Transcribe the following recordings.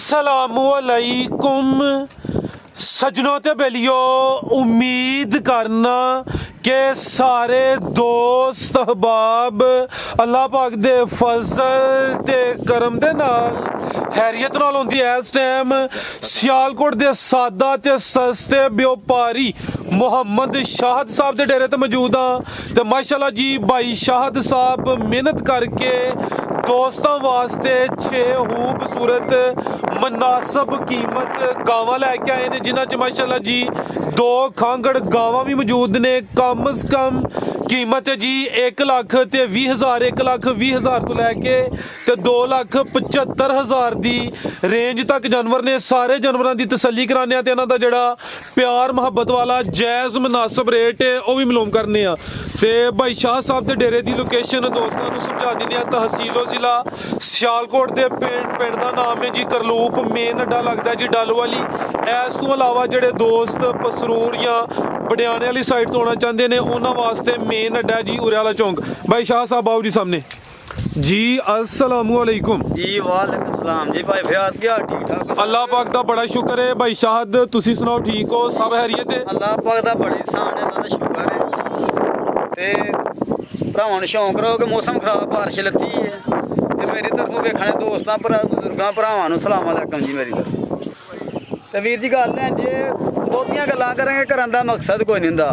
अस्सलामुअलैकुम सजनों ते बेलियो, उम्मीद करना कि सारे दोस्त अहबाब अल्लाह पाक दे फजल ते करम दे नाल हैरियत नाल होंदी है। इस टाइम सियालकोट दे सादा ते सस्ते व्यापारी मुहम्मद शाहद साहब दे डेरे ते मौजूद हाँ ते माशाल्लाह जी भाई शाहद साहब मेहनत करके दोस्तों वास्ते 6 खूबसूरत मुनासिब कीमत गावां लैके आए ने, जिन्हां च माशाल्लाह जी 2 खांगड़ गावां भी मौजूद ने। कम से कम कीमत है जी 1,20,000 1,20,000 तो लैके ते 2,75,000 दी रेंज तक जानवर ने। सारे जानवरां दी तसल्ली कराने ते इन्हां दा जेहड़ा प्यार मुहब्बत वाला जायज़ मुनासिब रेट है वह भी मालूम करने ते भाई शाह साहब दे डेरे दी लोकेशन दोस्तों को समझा दिंदे। तहसीलो जिला सियालकोट दे पिंड दा नाम है जी करलूप। मेन अड्डा लगदा है जी डालूवाली। इस तो अलावा जेहड़े दोस्त पसरूर या बडियाने वाली साइड तो आना चाहते हैं उन्होंने वास्ते मेन अड्डा जी उरे वाला चौंक। भाई शाह साहब आओ जी सामने जी। अस्सलामुअलैकुम जी। वालेकुम सलाम जी भाई फयाद, क्या ठीक ठाक? अल्लाह पाक दा बड़ा शुक्र है। भाई शाहद तुसी सुनाओ, ठीक हो? सब हैरियत है? अल्लाह पाक दा बड़ी सान है, दा शुक्र है। ते भरावां नूं शौक रहो कि मौसम खराब बारिश लत्ती है ते मेरी तरफों वेखने दोस्तां बुजुर्गां भरावां नूं सलाम अलैकुम जी मेरी तरफ। ते वीर जी गल है जे बहुतियां गल्लां करांगे करन दा मकसद कोई नहीं हुंदा।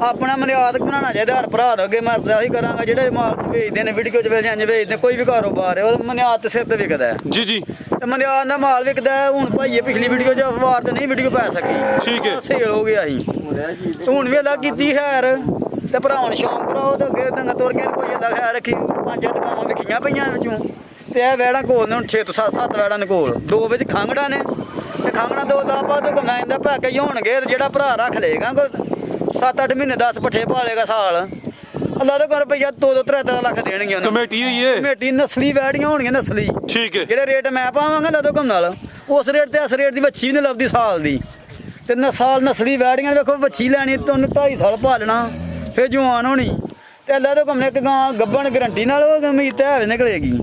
अपना मनियाद बनाना चाहिए हर भरा अगे। मैं अही करांगा जेहड़े माल भेजते हैं वीडियो च भेजते कोई भी कारोबार है वो मनियाद ते सिर ते विकदा है जी जी। ते मनियाद दा माल विकदा है। हुण भाईए पिछली वीडियो च अखबार ते नहीं वीडियो पै सकी, ठीक है, सेल हो गया ही। हुण वेला कीती खैर ते भरावां शौक करो ते अगे दंगा तुर के कोई अल्लाह खैर रखी 5-8 गावां विकियां पईयां विचों ते ए वैड़ा कोल ने। हुण 6 तो 7 वैड़ा ने कोल, 2 विच खांगड़ा ने ते खांगड़ा 2 दा बाद कमाई दा पैके होणगे ते जेहड़ा भरा रख लेगा कोई 7-8 महीने 10 पट्ठे पालेगा साल। अल्लाह तो कर भैया 2-3 लाख देणगे। कमेटी हुई है कमेटी नस्ली वैड़ियां होणगियां नस्ली, ठीक है। जेहड़े रेट मैं पावांगा अल्लाह तो कम नाल उस रेट ते इस रेट दी बच्ची नहीं लभदी साल दी। ते साल नस्ली वैड़ियां देखो बच्ची लैनी तुहानूं 2.5 साल पालना फिर जवान होनी ते अल्लाह तो कम ने एक गां गब्बन गारंटी नाल उम्मीद ते है निकलेगी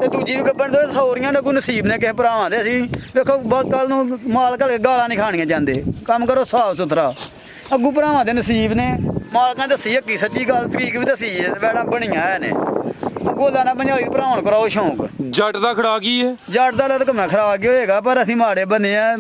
ते दूजी भी गब्बन दो सौरियां ने कोई नसीब ने किसी भरावां दे। असीं देखो कल नूं माल घल गालां नहीं खाणियां चाहंदे, कम करो साफ सुथरा। अगू भरावां दे नसीब ने, मालकां दसी हक्की सच्ची गल फरीक भी दसी है, वैड़ा बनियां है ने। अगू लाना भंजाली भरावां कराओ शौक। जट दा खड़ा की है? जट दा तो कमना खराक होएगा पर असीं माड़े बने आ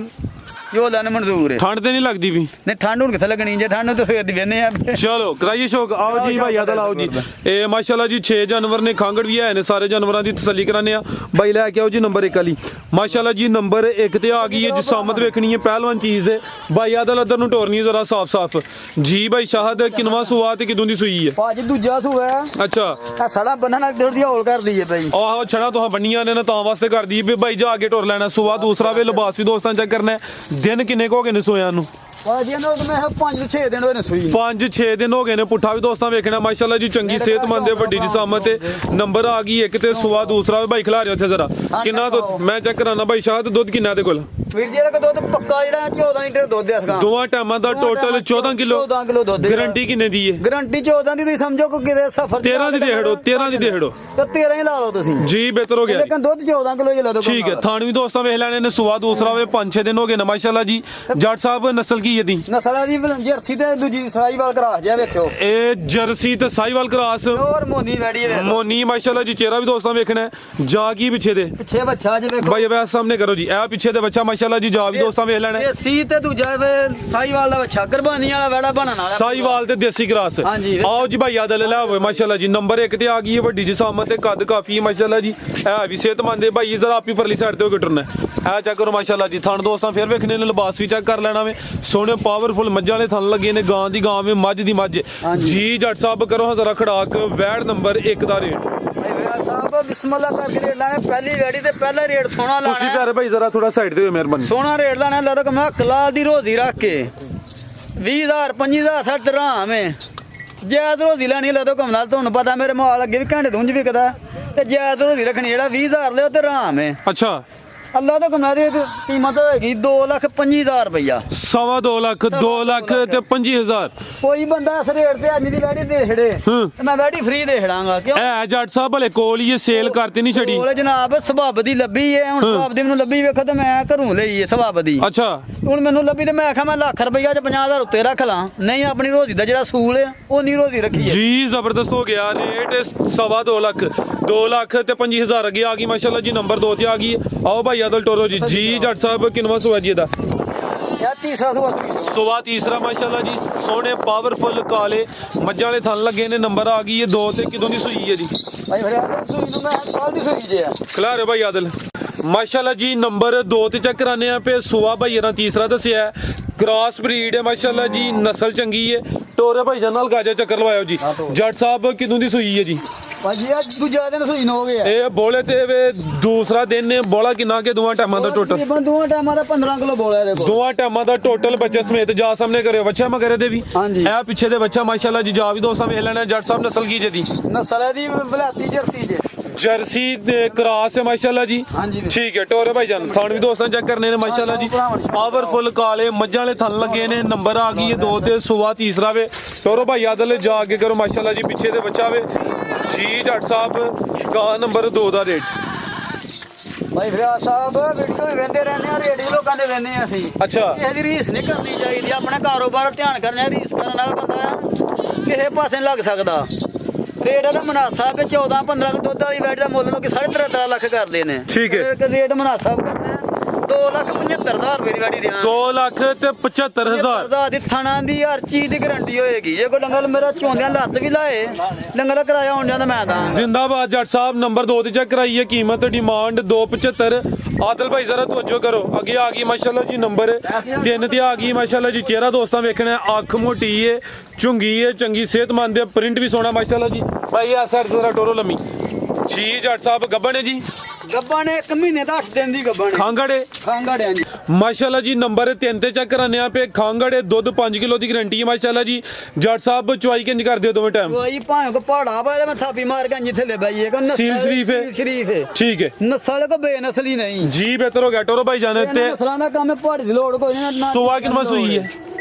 जो लाने मंजूर है। ठंड ते नहीं लगदी भी? नहीं ठंड हुण कित्थे लगनी जे ठंड तो सवेर दी वेने आ। चलो कराइए शौक। आओ जी भाई आदल आओ जी। ए माशाल्लाह जी 6 जानवर ने, खांगड़ भी है ने, सारे जानवरां दी तसल्ली कराने आ। भाई लैके आओ जी नंबर 1 वाली। माशाल्लाह जी नंबर 1 ते आ गई है जिसामत वेखनी है पहलवान चीज है। भाई आदल अदर नु टोरनी जरा साफ साफ जी। भाई शाहद किनवा सुआ ते किदों दी सुई है? आज दूजा सुआ है। अच्छा आ सड़ा बनना थोड़ी हौल कर दी है भाई। आहो छड़ा तो बनियां ने ना तां वास्ते कर दी है भाई जा के टोर लेना सुआ। दूसरा वे लिबास भी दोस्तां चेक करना है। दिन किन्ने को हो गए ने सोया नु? 5-6 दिन होए ने सुई। 5-6 दिन हो गए ने। पुट्ठा भी दोस्तां वेखना माशाल्लाह जी चंगी सेहतमंद है, बड़ी जिसामत है। नंबर आ गई 1 ते सुआ दूसरा भाई खिला रहे थे जरा किन्ना दुध मैं चेक कराना। भाई शाह दुध किन्ना दे कोल? वीर जी दा दुध पक्का जेड़ा 14 लीटर दुध है इसका। दोवां टाइमां दा टोटल 14 किलो। 14 किलो दुध। गारंटी किन्ने दी है? गारंटी 14 दी। तुसीं समझो कि किते सफर 13 दी दे हड़ो, 13 दी दे हड़ो तो 13 ही ला लो तुसीं जी। बेहतर हो गया लेकिन दुध 14 किलो ही ला दो, ठीक है। थान भी दोस्तां वेख लेने ने सुआ दूसरा वे 5-6 दिन हो गए ना माशाल्लाह जी। जट साहब नस्ल की है दी? नस्ल दी जर्सी ते दूजी साहीवाल क्रॉस जे वेखियो। ए जर्सी ते साहीवाल क्रॉस और मोनी वैड़ी है। मोनी माशाल्लाह जी चेहरा भी दोस्तां वेखना है। जा की पीछे दे पीछे बच्चा जे वेखो भाई वैसे सामने करो जी। ए पीछे दे बच्चा माशाल्लाह जी जा भी दोस्तां वेख लेना है। देसी ते दूजा साहीवाल दा बच्चा कुर्बानी वाला वैड़ा बनन वाला साहीवाल ते देसी क्रॉस। आओ जी भाई आदल ले आओ माशाल्लाह जी। नंबर 1 ते आ गई है बड़ी जिसामत ते कद काफी है माशाल्लाह जी। है भी सेहतमंद है भाई। जरा आप ही परली साइड ते हो के टुरना है चेक करो माशाल्लाह जी। थान दोस्तां फिर वेखने ने, लिबास भी चेक कर लेना वे। सोने पावरफुल मज्जां ने थान लगे ने। गां दी गां में मझ दी मझ जी। जट साहब करो हां जरा खड़ाक वैड़ नंबर 1 दा रेट। बिस्मिल्लाह करके रेट लाने पहली वैड़ी ते पहला रेट सोना लाना। तुसी प्यारे भाई जरा थोड़ा साइड ते हो मेहरबानी। सोना रेट लाना अल्लाह दा कमा कलाल दी रोजी रख के 20,000 25,000 60 दराम है। जायद रोजी लैनी अल्लाह दा कम नाल तुहानू पता मेरे माल अगे भी घंटे दूंज विकदा ते जायद रोजी रखनी जेड़ा 20,000 ले ते राम है। अच्छा ਅੱਲਾ ਤੋਂ ਕਮਾਰੇ ਕੀਮਤ ਹੋਏਗੀ 2,25,000 ਰੁਪਇਆ। 2.5 ਲੱਖ 2 ਲੱਖ ਤੇ 25,000। ਕੋਈ ਬੰਦਾ ਇਸ ਰੇਟ ਤੇ ਅੱਜ ਦੀ ਵੈੜੀ ਦੇ ਛੜੇ ਤੇ ਮੈਂ ਵੈੜੀ ਫ੍ਰੀ ਦੇ ਛੜਾਂਗਾ। ਕਿਉਂ ਐ ਜੱਟ ਸਾਹਿਬ ਭਲੇ ਕੋਲ ਹੀ ਸੇਲ ਕਰਤੇ ਨਹੀਂ ਛੜੀ। ਕੋਲ ਜਨਾਬ ਸਬੱਬ ਦੀ ਲੱਭੀ ਏ। ਹੁਣ ਸਬੱਬ ਦੀ ਮੈਨੂੰ ਲੱਭੀ ਵੇਖੋ ਤੇ ਮੈਂ ਘਰੋਂ ਲਈ ਏ ਸਬੱਬ ਦੀ। ਅੱਛਾ ਹੁਣ ਮੈਨੂੰ ਲੱਭੀ ਤੇ ਮੈਂ ਆਖਿਆ ਮੈਂ ਲੱਖ ਰੁਪਇਆ ਚ 50,000 ਉੱਤੇ ਰੱਖ ਲਾਂ। ਨਹੀਂ ਆਪਣੀ ਰੋਜ਼ੀ ਦਾ ਜਿਹੜਾ ਸੂਲ ਹੈ ਉਹ ਨਹੀਂ ਰੋਜ਼ੀ ਰੱਖੀ ਹੈ ਜੀ। ਜ਼ਬਰਦਸਤ ਹੋ ਗਿਆ ਰੇਟ 2.5 ਲੱਖ 2 ਲੱਖ ਤੇ 25,000 ਅੱਗੇ ਆ ਗਈ ਮਾਸ਼ਾਅੱਲਾ ਜੀ। ਨੰਬਰ 2 ਤੇ ਆ ਗਈ। ਆਓ ਭਾਈ ਆਦਲ ਟੋਰੋ ਜੀ। ਜੀ ਜੱਟ ਸਾਹਿਬ ਕਿੰਨਵਾਂ ਸੂਆ ਜੀ ਇਹਦਾ? ਯਾ ਤੀਸਰਾ ਸੂਆ ਤੀਸਰਾ ਮਾਸ਼ਾਅੱਲਾ ਜੀ। ਸੋਹਣੇ ਪਾਵਰਫੁਲ ਕਾਲੇ ਮੱਝਾਂ ਵਾਲੇ ਥਣ ਲੱਗੇ ਨੇ। ਨੰਬਰ ਆ ਗਈ ਹੈ 2 ਤੇ ਕਿਦੋਂ ਦੀ ਸੂਈ ਹੈ ਜੀ? ਭਾਈ ਫਿਰ ਆਦਲ ਸੂਈ ਨੂੰ ਮੈਂ ਕੱਲ ਦੀ ਸੂਈ ਜੇ ਆ ਖਿਲਾਰੇ ਭਾਈ ਆਦਲ ਮਾਸ਼ਾਅੱਲਾ ਜੀ। ਨੰਬਰ 2 ਤੇ ਚੈੱਕ ਕਰਾਨੇ ਆ ਪੇ ਸੂਆ ਭਾਈ ਇਹਨਾਂ ਤੀਸਰਾ ਦੱਸਿਆ। ਕ੍ਰਾਸ ਬਰੀਡ ਹੈ ਮਾਸ਼ਾਅੱਲਾ ਜੀ। ਨਸਲ ਚੰਗੀ ਹੈ। ਟੋਰੇ ਭਾਈ ਜਾਨ ਨਾਲ ਗਾਜਾ ਚੱਕਰ ਲਵਾਇਓ ਜੀ। ਜੱਟ ਸਾਹਿਬ ਕਿਦੋਂ ਦੀ ਸੂਈ ਹੈ ਜੀ? ਭਾਜੀ ਆ ਦੂਜਾ ਦਿਨ ਸੂਈ ਨੂੰ ਹੋ ਗਿਆ। ਇਹ ਬੋਲੇ ਤੇ ਵੇ ਦੂਸਰਾ ਦਿਨ ਨੇ। ਬੋਲਾ ਕਿੰਨਾ ਕੇ ਦੋਵਾਂ ਟਾਈਮਾਂ ਦਾ ਟੋਟਲ? ਤਕਰੀਬਨ ਦੋਵਾਂ ਟਾਈਮਾਂ ਦਾ 15 ਕਿਲੋ ਬੋਲਿਆ ਦੇਖੋ। ਦੋਵਾਂ ਟਾਈਮਾਂ ਦਾ ਟੋਟਲ ਬੱਚੇ ਸਮੇਤ ਜਾ ਸਾਹਮਣੇ ਕਰਿਓ। ਬੱਚਾ ਮਗਰੇ ਦੇ ਵੀ ਹਾਂਜੀ। ਇਹ ਪਿੱਛੇ ਦੇ ਬੱਚਾ ਮਾਸ਼ਾਅੱਲਾ ਜੀ। ਜਾ ਵੀ ਦੋਸਤਾਂ ਵੇਖ ਲੈਣਾ। ਜੱਟ ਸਾਹਿਬ ਨਸਲ ਕੀ ਜੇ ਦੀ? ਨਸਲ ਹੈ ਦੀ ਬਲਾਤੀ ਜਰਸੀ ਜੇ। ਜਰਸੀ ਦੇ ਕ੍ਰਾਸ ਹੈ ਮਾਸ਼ਾਅੱਲਾ ਜੀ। ਹਾਂਜੀ ਠੀਕ ਹੈ ਟੋਰੇ ਭਾਈ ਜਾਨ ਥਣ ਵੀ ਦੋਸਤਾਂ ਚੈੱਕ ਕਰਨੇ ਨੇ ਮਾਸ਼ਾਅੱਲਾ ਜੀ। ਪਾਵਰਫੁਲ ਕਾਲੇ ਮੱਝਾਂ ਵਾਲੇ ਥਣ ਲੱਗੇ ਨੇ। ਨੰਬਰ ਆ ਗਈ ਹੈ 2 ਤੇ ਸੂਆ ਤੀਸਰਾ ਵੇ। ਟੋਰੇ ਭਾਈ ਆਦਲ ਜਾ ਕੇ ਕਰੋ ਮਾਸ਼ਾਅੱਲਾ ਜੀ। ਪਿੱਛੇ ਦੇ ਬੱਚਾ ਵੇ ਜੀ। ਜੱਟ ਸਾਹਿਬ ਗਾ ਨੰਬਰ 2 ਦਾ ਰੇਟ? ਭਾਈ ਫਿਰਾਜ਼ ਸਾਹਿਬ ਵੀਡੀਓ ਹੀ ਵੇਂਦੇ ਰਹਿੰਦੇ ਆ। ਰੇਡੀਓ ਲੋਕਾਂ ਦੇ ਵੇਂਦੇ ਆ ਅਸੀਂ। ਅੱਛਾ ਇਹਦੀ ਰੀਸ ਨਹੀਂ ਕਰਨੀ ਚਾਹੀਦੀ। ਆਪਣੇ ਕਾਰੋਬਾਰ ਧਿਆਨ ਕਰਨਾ। ਰੀਸ ਕਰਨ ਵਾਲਾ ਬੰਦਾ ਕਿਸੇ ਪਾਸੇ ਨਹੀਂ ਲੱਗ ਸਕਦਾ। ਰੇਟ ਇਹਦਾ ਮੁਨਾਸਬ ਹੈ। 14-15 ਦੁੱਧ ਵਾਲੀ ਵੈਟ ਦਾ ਮੁੱਲ ਲੋਕੀ 3.5 ਲੱਖ ਕਰਦੇ ਨੇ। ਠੀਕ ਹੈ। ਰੇਟ ਮੁਨਾਸਬ ਕਰਨਾ 2,75,000 ਰੁਪਏ ਦੀ ਵੈੜੀ ਦੇਣਾ। 2 ਲੱਖ ਤੇ 75,000 ਦਾ ਦੀ ਥਣਾ ਦੀ ਹਰ ਚੀਜ਼ ਦੀ ਗਾਰੰਟੀ ਹੋਏਗੀ। ਜੇ ਕੋਈ ਡੰਗਰ ਮੇਰਾ ਚੋਂਦਿਆਂ ਲੱਤ ਵੀ ਲਾਏ ਡੰਗਰ ਦਾ ਕਿਰਾਇਆ ਹੋਣ ਜਾਂਦਾ ਮੈਂ ਤਾਂ ਜ਼ਿੰਦਾਬਾਦ। ਜੱਟ ਸਾਹਿਬ ਨੰਬਰ 2 ਤੇ ਚੈੱਕ ਕਰਾਈਏ। ਕੀਮਤ ਡਿਮਾਂਡ 275। ਆਦਲ ਭਾਈ ਜ਼ਰਾ ਤਵੱਜੋ ਕਰੋ। ਅੱਗੇ ਆ ਗਈ ਮਾਸ਼ਾਅੱਲਾ ਜੀ। ਨੰਬਰ 3 ਤੇ ਆ ਗਈ ਮਾਸ਼ਾਅੱਲਾ ਜੀ। ਚਿਹਰਾ ਦੋਸਤਾਂ ਵੇਖਣਾ। ਅੱਖ ਮੋਟੀ ਏ ਝੁੰਗੀ ਏ ਚੰਗੀ ਸਿਹਤਮੰਦ ਏ। ਪ੍ਰਿੰਟ ਵੀ ਸੋਹਣਾ ਮਾਸ਼ਾਅੱਲਾ ਜੀ। ਭਾਈ ਆ ਸਰ ਜ਼ਰਾ ਟੋਰੋ ਲੰਮੀ ਜੀ। ਜੱਟ ਸਾਹਿਬ ਗੱਬਣ ਹੈ ਜੀ। ਗੱਬਾਂ ਨੇ 1 ਮਹੀਨੇ ਦਾ 8 ਦਿਨ ਦੀ ਗੱਬਾਂ ਨੇ। ਖਾਂਗੜੇ ਖਾਂਗੜਿਆਂ ਜੀ ਮਾਸ਼ਾਅੱਲਾ ਜੀ। ਨੰਬਰ 3 ਤੇ ਚੈੱਕ ਕਰਾਨੇ ਆ ਪੇ ਖਾਂਗੜੇ। ਦੁੱਧ 5 ਕਿਲੋ ਦੀ ਗਾਰੰਟੀ ਹੈ ਮਾਸ਼ਾਅੱਲਾ ਜੀ। ਜੱਟ ਸਾਹਿਬ ਚੁਆਈ ਕਿੰਜ ਕਰਦੇ ਹੋ ਦੋਵੇਂ ਟਾਈਮ? ਕੋਈ ਭਾਵੇਂ ਕੋ ਪਹਾੜਾ ਪਾਏ ਮੈਂ ਥਾਪੀ ਮਾਰ ਕੇ ਜਿੱਥੇ ਲੈ ਬਈਏ ਕੋ ਸੀਲ ਸ਼ਰੀਫ ਹੈ। ਸ਼ਰੀਫ ਹੈ। ਠੀਕ ਹੈ ਨਸਲ ਕੋ ਬੇਨਸਲੀ ਨਹੀਂ ਜੀ। ਬਿਹਤਰ ਹੋ ਗਿਆ ਟੋਰੋ ਭਾਈ ਜਾਨ ਤੇ। ਨਸਲਾਂ ਦਾ ਕੰਮ ਹੈ। ਪਹਾੜੀ ਦੀ ਲੋੜ ਕੋਈ ਨਾ। ਸੂਆ ਕਿੰਨਵਾਂ ਸੂਈ ਹੈ?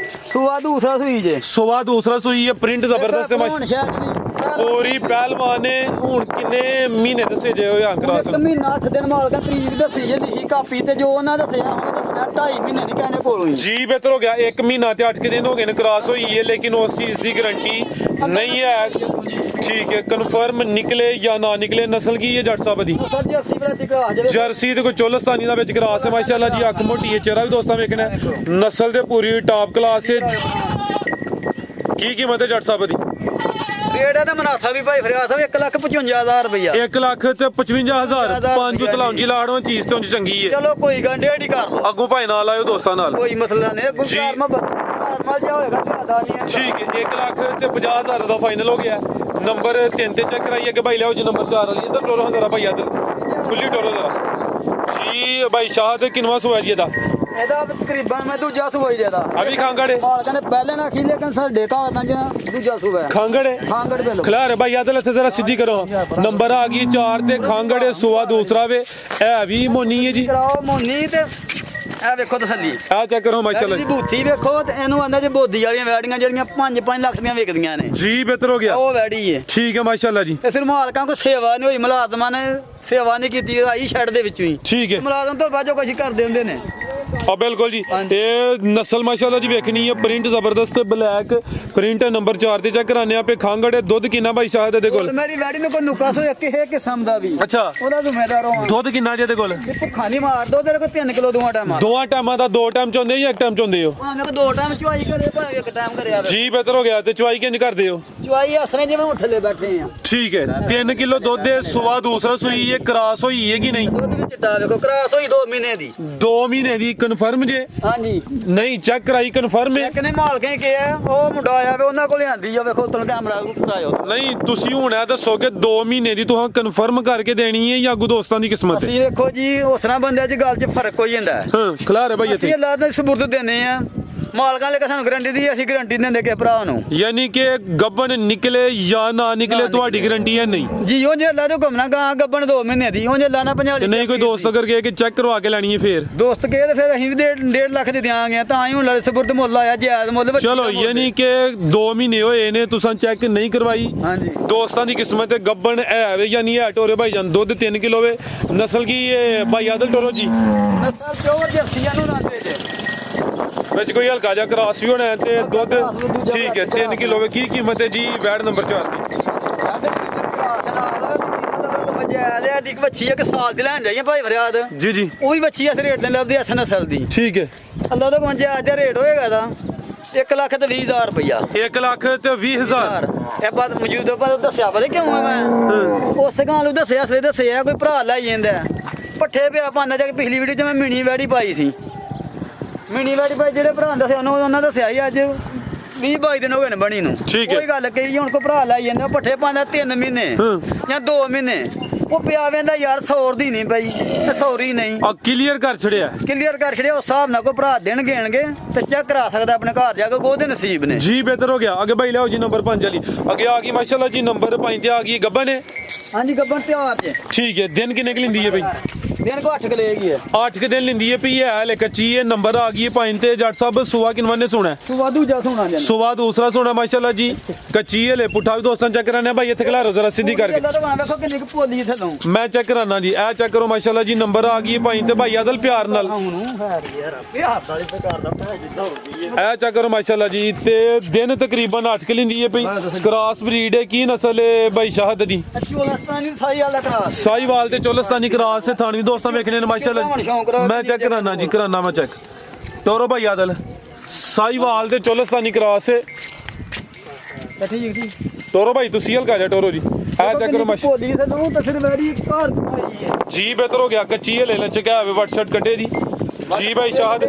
ਸੂਆ ਦੂਸਰਾ ਸੂਈ ਜੇ। ਸੂਆ ਦੂਸਰਾ ਸੂਈ ਹੈ। ਪ੍ਰਿੰਟ ਜ਼ਬਰਦਸਤ ਹੈ ਮਾਸ਼ਾਅੱਲਾ। ਪੂਰੀ ਪਹਿਲਵਾਨ ਨੇ। ਹੁਣ ਕਿੰਨੇ ਮਹੀਨੇ ਦੱਸੇ ਜੇ ਹੋਇਆ ਕਰਾਸ? 1 ਮਹੀਨਾ 8 ਦਿਨ ਮਾਲਕਾਂ ਤਰੀਕ ਦੱਸੀ ਜੇ ਲਿਖੀ ਕਾਪੀ ਤੇ ਜੋ ਉਹਨਾਂ ਦੱਸਿਆ ਹੁਣ ਦੱਸਣਾ 2.5 ਮਹੀਨੇ ਦੀ ਕਹਿਣੇ ਕੋਲੋਂ ਹੀ ਜੀ। ਬਿਹਤਰ ਹੋ ਗਿਆ 1 ਮਹੀਨਾ ਤੇ 8 ਦਿਨ ਹੋ ਗਏ ਨੇ ਕਰਾਸ ਹੋਈ ਹੈ। ਲੇਕਿਨ ਉਸ ਚੀਜ਼ ਦੀ ਗਾਰੰਟੀ ਨਹੀਂ ਹੈ। ਠੀਕ ਹੈ। ਕਨਫਰਮ ਨਿਕਲੇ ਜਾਂ ਨਾ ਨਿਕਲੇ। ਨਸਲ ਕੀ ਹੈ ਜੱਟ ਸਾਹਿਬ ਦੀ? ਸਰ ਜੀ 80 ਪ੍ਰਤੀ ਕਰਾ ਜਾਵੇ। ਜਰਸੀ ਤੇ ਕੋਈ ਚੋਲਸਤਾਨੀ ਦਾ ਵਿੱਚ ਕਰਾਸ ਹੈ ਮਾਸ਼ਾਅੱਲਾ ਜੀ। ਅੱਖ ਮੋਟੀ ਹੈ। ਚਿਹਰਾ ਵੀ ਦੋਸਤਾਂ ਵੇਖਣਾ। ਨਸਲ ਤੇ ਪੂਰੀ ਟਾਪ ਕਲਾਸ ਹੈ। ਕੀ ਕੀਮਤ ਹੈ ਜੱਟ ਸਾਹਿਬ ਦੀ? ਰੇਟ ਇਹਦਾ ਮੁਨਾਸਬ ਵੀ ਭਾਈ ਫਰਿਆਦ ਸਾਹਿਬ 1,55,000 ਰੁਪਇਆ। 1 ਲੱਖ ਤੇ 55,000। ਪੰਜ ਤਲਾਉਂਜੀ ਲਾੜੋਂ ਚੀਜ਼ ਤੋਂ ਚੰਗੀ ਹੈ। ਚਲੋ ਕੋਈ ਗੱਲ ਡੇਢ ਹੀ ਕਰ ਲਓ। ਅੱਗੋਂ ਭਾਈ ਨਾਲ ਆਇਓ ਦੋਸਤਾਂ ਨਾਲ। ਕੋਈ ਮਸਲਾ ਨਹੀਂ। ਜੀ। ਗੁਰਦਾਰ ਜਾ ਹੋਏਗਾ ਜ਼ਿਆਦਾ ਨਹੀਂ ਹੈ। ਠੀਕ ਹੈ। 1 ਲੱਖ ਤੇ 50,000 ਦਾ ਫਾਈਨਲ ਹੋ ਗਿਆ। ਨੰਬਰ 3 ਤੇ ਚੈੱਕ ਕਰਾਈਏ ਕਿ ਭਾਈ ਲਿਆਓ ਜੀ। ਨੰਬਰ 4 ਵਾਲੀ ਇੱਧਰ ਟੋਰੋ ਜ਼ਰਾ ਭਾਈ ਇੱਧਰ ਖੁੱਲੀ ਟੋਰੋ ਜ਼ਰਾ ਜੀ। ਭਾਈ ਸ਼ਾਹ ਤੇ ਕਿੰਨਵਾਂ ਸੂਆ ਜੀ ਇਹਦਾ? ਇਹਦਾ ਤਕਰੀਬਨ ਮੈਂ ਦੂਜਾ ਸੂਆ ਹੀ ਦੇਦਾ। ਅਭੀ ਖਾਂਗੜੇ ਮਾਲਕਾਂ ਨੇ ਪਹਿਲੇ ਨਾ ਖੀ ਲੇਕਿਨ ਸਾਡੇ ਤਾਂ ਤਾਂ ਦੂਜਾ ਸੂਆ ਹੈ। ਖਾਂਗੜੇ ਖਾਂਗੜ ਬੇਲੋ ਖਿਲਾਰੇ ਭਾਈ ਆਦਲ ਇੱਥੇ ਜ਼ਰਾ ਸਿੱਧੀ ਕਰੋ। ਨੰਬਰ ਆ ਗਈ 4 ਤੇ ਖਾਂਗੜੇ ਸੂਆ ਦੂਸਰਾ ਵੇ। ਇਹ ਵੀ ਮੋਨੀ ਹੈ ਜੀ। ਕਰਾਓ ਮੋਨੀ ਤੇ ਇਹ ਵੇਖੋ ਤਸੱਲੀ। ਆ ਚੈੱਕ ਕਰੋ ਮਾਸ਼ਾਅੱਲਾ ਇਹਦੀ ਜੀ। ਬੂਥੀ ਵੇਖੋ ਤੇ ਇਹਨੂੰ ਆਂਦਾ ਜੇ ਬੋਦੀ ਵਾਲੀਆਂ ਵੈੜੀਆਂ ਜਿਹੜੀਆਂ 5-5 ਲੱਖ ਦੀਆਂ ਵਿਕਦੀਆਂ ਨੇ। ਜੀ। ਬਿਹਤਰ ਹੋ ਗਿਆ। ਉਹ ਵੈੜੀ ਹੈ। ਠੀਕ ਹੈ ਮਾਸ਼ਾਅੱਲਾ ਜੀ। ਤੇ ਸਿਰ ਮਾਲਕਾਂ ਕੋ ਸੇਵਾ ਨਹੀਂ ਹੋਈ। ਮੁਲਾਜ਼ਮਾਂ ਨੇ ਸੇਵਾ ਨਹੀਂ ਕੀਤੀ। ਆਈ ਸ਼ੈਡ ਦੇ ਵਿੱਚੋਂ ਹੀ। ਠੀਕ ਹੈ। ਮੁਲਾਜ਼ਮ ਤੋਂ ਬਾਅਦ ਜੋ ਕੁਝ ਕਰਦੇ ਹੁੰਦੇ ਨੇ। ਆ ਬਿਲਕੁਲ ਜੀ। ਇਹ ਨਸਲ ਮਾਸ਼ਾਅੱਲਾ ਜੀ ਵੇਖਣੀ ਹੈ। ਪ੍ਰਿੰਟ ਜ਼ਬਰਦਸਤ ਬਲੈਕ ਪ੍ਰਿੰਟ। ਨੰਬਰ 4 ਤੇ ਚੈੱਕ ਕਰਾਨੇ ਆ ਪੇ ਖਾਂਗੜੇ। ਦੁੱਧ ਕਿੰਨਾ ਭਾਈ ਸ਼ਾਹ ਦੇ ਕੋਲ? ਮੇਰੀ ਵੈੜੀ ਨੂੰ ਕੋਈ ਨੁਕਸ ਹੋਇਆ ਕਿਸੇ ਕਿਸਮ ਦਾ ਵੀ ਅੱਛਾ। ਉਹਦਾ ਜ਼ਿੰਮੇਦਾਰ ਹਾਂ। ਦੁੱਧ ਕਿੰਨਾ ਜੇ ਦੇ ਕੋਲ? ਭੁੱਖਾ ਨਹੀਂ ਮਾਰ ਦੋ ਤੇਰੇ ਕੋਲ 3 ਕਿਲੋ ਦੋਵਾਂ ਟਾਈਮਾਂ। ਦੋਵਾਂ ਟਾਈਮਾਂ ਦਾ 2 ਟਾਈਮ ਚਾਹੁੰਦੇ ਜਾਂ 1 ਟਾਈਮ ਚਾਹੁੰਦੇ ਹੋ? ਭਾਵੇਂ ਕੋ 2 ਟਾਈਮ ਚੁਆਈ ਕਰੇ ਭਾਵੇਂ 1 ਟਾਈਮ ਕਰੇ ਆਵੇ। ਜੀ। ਬਿਹਤਰ ਹੋ ਗਿਆ। ਤੇ ਚੁਆਈ ਕਿੰਜ ਕਰਦੇ ਹੋ? ਚੁਆਈ ਹਸਨੇ ਜਿਵੇਂ ਉੱਠਲੇ ਬੈਠੇ ਆ। ਠੀਕ ਹੈ। 3 ਕਿਲੋ ਦੁੱਧ ਦੇ ਸੂਆ ਦੂਸਰਾ ਸੂਈ ਹੈ। ਕਰਾਸ ਹੋਈ ਹੈ ਕਿ ਨਹੀਂ? ਦੁੱਧ ਵਿੱਚ ਚਿੱਟਾ ਵੇਖੋ ਕਰਾਸ ਹੋਈ 2 ਮਹੀਨੇ ਦੀ। 2 ਮਹੀਨੇ ਦੀ ਕਨਫਰਮ ਜੇ? ਹਾਂਜੀ। ਨਹੀਂ ਚੈੱਕ ਕਰਾਈ ਕਨਫਰਮ ਹੈ? ਇੱਕ ਨੇ ਮਾਲਕਾਂ ਹੀ ਕਿਹਾ ਉਹ ਮੁੰਡਾ ਆਇਆ ਵੇ ਉਹਨਾਂ ਕੋਲ ਆਂਦੀ ਆ ਵੇਖੋ ਤਨ ਕੈਮਰਾ ਕਰਾਇਓ। ਨਹੀਂ ਤੁਸੀਂ ਹੁਣ ਇਹ ਦੱਸੋਗੇ 2 ਮਹੀਨੇ ਦੀ ਤੁਹਾਂ ਕਨਫਰਮ ਕਰਕੇ ਦੇਣੀ ਹੈ ਜਾਂ ਅੱਗੂ ਦੋਸਤਾਂ ਦੀ ਕਿਸਮਤ ਹੈ? ਅਸੀਂ ਵੇਖੋ ਜੀ ਉਸ ਤਰ੍ਹਾਂ ਬੰਦਿਆਂ 'ਚ ਗੱਲ 'ਚ ਫਰਕ ਹੋ ਜਾਂਦਾ ਹੈ। ਹਾਂ ਖਿਲਾਰੇ ਭਾਈ ਅਸੀਂ ਇੱਥੇ ਅੱਲਾਹ ਦੇ ਸਬੂਤ ਦਿੰਦੇ ਆ ਮਾਲਕਾਂ ਲੈ ਸਾਨੂੰ ਗਾਰੰਟੀ ਦੀ ਅਸੀਂ ਗਾਰੰਟੀ ਦਿੰਦੇ ਕਿ ਭਰਾ ਨੂੰ ਯਾਨੀ ਕਿ ਗੱਬਨ ਨਿਕਲੇ ਜਾਂ ਨਾ ਨਿਕਲੇ ਤੁਹਾਡੀ ਗਾਰੰਟੀ ਹੈ ਨਹੀਂ ਜੀ ਉਹ ਜੇ ਅੱਲਾ ਤੋਂ ਘੁੰਮਣਾ ਗਾਂ ਗੱਬਣ 2 ਮਹੀਨੇ ਦੀ ਉਹ ਜੇ ਅੱਲਾ ਨਾ 50 ਤੇ ਨਹੀਂ ਕੋਈ ਦੋਸਤ ਅਗਰ ਕਹੇ ਕਿ ਚੈੱਕ ਕਰਵਾ ਕੇ ਲੈਣੀ ਹੈ ਫੇਰ ਦੋਸਤ ਕਹੇ ਤੇ ਫਿਰ ਅਸੀਂ ਵੀ 1.5 ਲੱਖ ਦੇ ਦਿਆਂਗੇ ਤਾਂ ਹੀ ਹੁਣ ਲੜੇ ਸਪੁਰਦ ਮੁੱਲ ਆਇਆ ਜਾਇਜ਼ ਮੁੱਲ ਵਿੱਚ ਚਲੋ ਯਾਨੀ ਕਿ 2 ਮਹੀਨੇ ਹੋਏ ਨੇ ਤੁਸੀਂ ਚੈੱਕ ਨਹੀਂ ਕਰਵਾਈ ਹਾਂਜੀ ਦੋਸਤਾਂ ਦੀ ਕਿਸਮਤ ਹੈ ਗੱਬਨ ਹੈ ਵੇ ਯਾਨੀ ਹੈ ਟੋਰੇ ਭਾਈ ਜਾਨ ਦੁੱਧ 3 ਕਿਲੋ ਵੇ ਨਸਲ ਕੀ ਇਹ ਭਾਈ ਆਦਲ ਟੋਰੋ ਜੀ ਨਸਲ ਪਿਓਰ ਜਰਸੀਆਂ ਨੂੰ ਨਾ ਦੇ ਵਿੱਚ ਕੋਈ ਹਲਕਾ ਜਿਹਾ ਕਰਾਸ ਵੀ ਹੋਣਾ ਹੈ ਤੇ ਦੁੱਧ ਠੀਕ ਹੈ 3 ਕਿਲੋ ਵੇ ਕੀ ਕੀਮਤ ਹੈ ਜੀ ਵੈਟ ਨੰਬਰ 4 ਦੀ ਬੱਚੀ ਇੱਕ ਸਾਲ ਦੀ ਲੈਣ ਜਾਈਏ ਭਾਈ ਫਰਿਆਦ ਜੀ ਜੀ ਉਹ ਵੀ ਬੱਚੀ ਇਸ ਰੇਟ ਤੇ ਲੱਭਦੀ ਐਸ ਨਸਲ ਦੀ ਠੀਕ ਹੈ ਅੱਲਾ ਤੋਂ ਮੰਜੇ ਅੱਜ ਦਾ ਰੇਟ ਹੋਏਗਾ ਦਾ 1,20,000 ਰੁਪਇਆ 1 ਲੱਖ ਤੇ 20,000 ਇਹ ਬਾਤ ਮੌਜੂਦ ਪਰ ਦੱਸਿਆ ਪਤਾ ਕਿਉਂ ਆ ਮੈਂ ਉਸ ਗਾਂ ਨੂੰ ਦੱਸਿਆ ਅਸਲੇ ਦੱਸਿਆ ਕੋਈ ਭਰਾ ਲੈ ਜਾਂਦਾ ਪੱਠੇ ਪਿਆ ਪਾਣਾ ਜਾ ਕੇ ਪਿਛਲੀ ਵੀਡੀਓ 'ਚ ਮੈਂ ਮਿਣੀ ਵੈੜੀ ਪਾਈ ਸੀ ਮਿਣੀ ਵੈੜੀ ਪਾਈ ਜਿਹੜੇ ਭਰਾ ਦੱਸਿਆ ਉਹਨਾਂ ਦੱਸਿਆ ਹੀ ਅੱਜ 20-22 ਦਿਨ ਹੋ ਗਏ ਨੇ ਬਣੀ ਨੂੰ ਕੋਈ ਗੱਲ ਕਹੀ ਹੁਣ ਕੋ ਭਰਾ ਲੈ ਜਾਂਦਾ ਪੱਠੇ ਪਾਉਂਦਾ 3 ਮਹੀਨੇ ਜਾਂ 2 ਮਹੀਨੇ ਉਹ ਪਿਆ ਵੇਂਦਾ ਯਾਰ 100 ਦੀ ਨਹੀਂ ਪਈ 100 ਦੀ ਨਹੀਂ ਆ ਕਲੀਅਰ ਕਰ ਛੜਿਆ ਉਸ ਹਿਸਾਬ ਨਾਲ ਕੋ ਭਰਾ ਦੇਣ ਗੇਣਗੇ ਤੇ ਚੈੱਕ ਕਰਾ ਸਕਦਾ ਆਪਣੇ ਘਰ ਜਾ ਕੇ ਉਹਦੇ ਨਸੀਬ ਨੇ ਜੀ ਬਿਹਤਰ ਹੋ ਗਿਆ ਅੱਗੇ ਭਾਈ ਲਿਆਓ ਜੀ ਨੰਬਰ 5 ਵਾਲੀ ਅੱਗੇ ਆ ਗਈ ਮਾਸ਼ਾਅੱਲਾ ਜੀ ਨੰਬਰ 5 ਤੇ ਆ ਗਈ ਗੱਬਨ ਨੇ ਹਾਂਜੀ ਗੱਬਨ ਤਿਆਰ ਜੇ ਠੀਕ ਹੈ ਦਿਨ ਕਿੰਨੇ ਕੁ ਲੈਂਦੀ ਹੈ ਭਾਈ ਦਿਨ ਕੋ 8 ਕ ਲਏਗੀ 8 ਕੁ ਦਿਨ ਲੈਂਦੀ ਹੈ ਪਈ ਹੈ ਹਲੇ ਕੱਚੀ ਹੈ ਨੰਬਰ ਆ ਗਈ ਹੈ 5 ਤੇ ਜੱਟ ਸਾਹਿਬ ਸੁਆ ਕਿਨਵਾਂ ਨੇ ਸੁਣਾ ਤੂੰ ਵਾਧੂ ਜਾ ਸੁਣਾ ਜਨ ਸੁਆ ਦੂਸਰਾ ਸੁਣਾ ਮਾਸ਼ਾਅੱਲਾ ਜੀ ਕੱਚੀ ਹਲੇ ਪੁੱਠਾ ਵੀ ਦੋਸਤਾਂ ਚੈੱਕ ਕਰਾਣੇ ਭਾਈ ਇੱਥੇ ਖਿਲਾਰੋ ਜ਼ਰਾ ਸਿੱਧੀ ਕਰਕੇ ਵੇਖੋ ਕਿੰਨੀ ਕੁ ਭੋਲੀ ਥੱਲੋਂ ਮੈਂ ਚੈੱਕ ਕਰਾਣਾ ਜੀ ਇਹ ਚੈੱਕ ਕਰੋ ਮਾਸ਼ਾਅੱਲਾ ਜੀ ਨੰਬਰ ਆ ਗਈ ਹੈ 5 ਤੇ ਭਾਈ ਆਦਲ ਪਿਆਰ ਨਾਲ ਪਿਆਰ ਵਾਲੀ ਪ੍ਰਕਾਰ ਦਾ ਭੈ ਜਿੱਦਾਂ ਹੋ ਗਈ ਇਹ ਚੈੱਕ ਕਰੋ ਮਾਸ਼ਾਅੱਲਾ ਜੀ ਤੇ ਦਿਨ ਤਕਰੀਬਨ 8 ਕਿ ਲੈਂਦੀ ਹੈ ਪਈ ਕ੍ਰਾਸ ਬਰੀਡ ਹੈ ਕੀ ਨਸਲ ਹੈ ਭਾਈ ਸ਼ਾਹਦ ਦੀ ਚੋਲਸਤਾਨੀ ਸਾਈ ਵਾਲਾ ਕਰਾਸ ਸਾਈਵਾਲ ਤੇ ਚੋਲਸਤਾਨੀ ਕ੍ਰਾਸ ਹੈ ਥਾਣੀ ਦੋਸਤਾਂ ਵੇਖਣੇ ਨੇ ਮਾਸ਼ਾਅੱਲਾ ਮੈਂ ਚੈੱਕ ਕਰਾਣਾ ਜੀ ਕਰਾਣਾ ਮੈਂ ਚੈੱਕ ਟੋਰੋ ਭਾਈ ਆਦਲ ਸਾਈਵਾਲ ਤੇ ਚੋਲਸਤਾਨੀ ਕ੍ਰਾਸ ਹੈ ਠੀਕ ਟੋਰੋ ਭਾਈ ਤੁਸੀਂ ਹਲਕਾ ਜਾ ਟੋਰੋ ਜੀ ਇਹ ਚੈੱਕ ਕਰੋ ਮਾਸ਼ਾਅੱਲਾ ਭੋਲੀ ਥੱਲੋਂ ਤਾਂ ਫਿਰ ਵੈਰੀ ਘਰ ਪਾਈ ਹੈ ਜੀ ਬਿਹਤਰ ਹੋ ਗਿਆ ਕੱਚੀ ਹੈ ਲੈ ਲੈ ਚੁੱਕਿਆ ਹੋਵੇ ਵਟ ਸ਼ਰਟ ਕੱਟੇ ਦੀ ਜੀ ਭਾਈ ਸ਼ਾਹਦ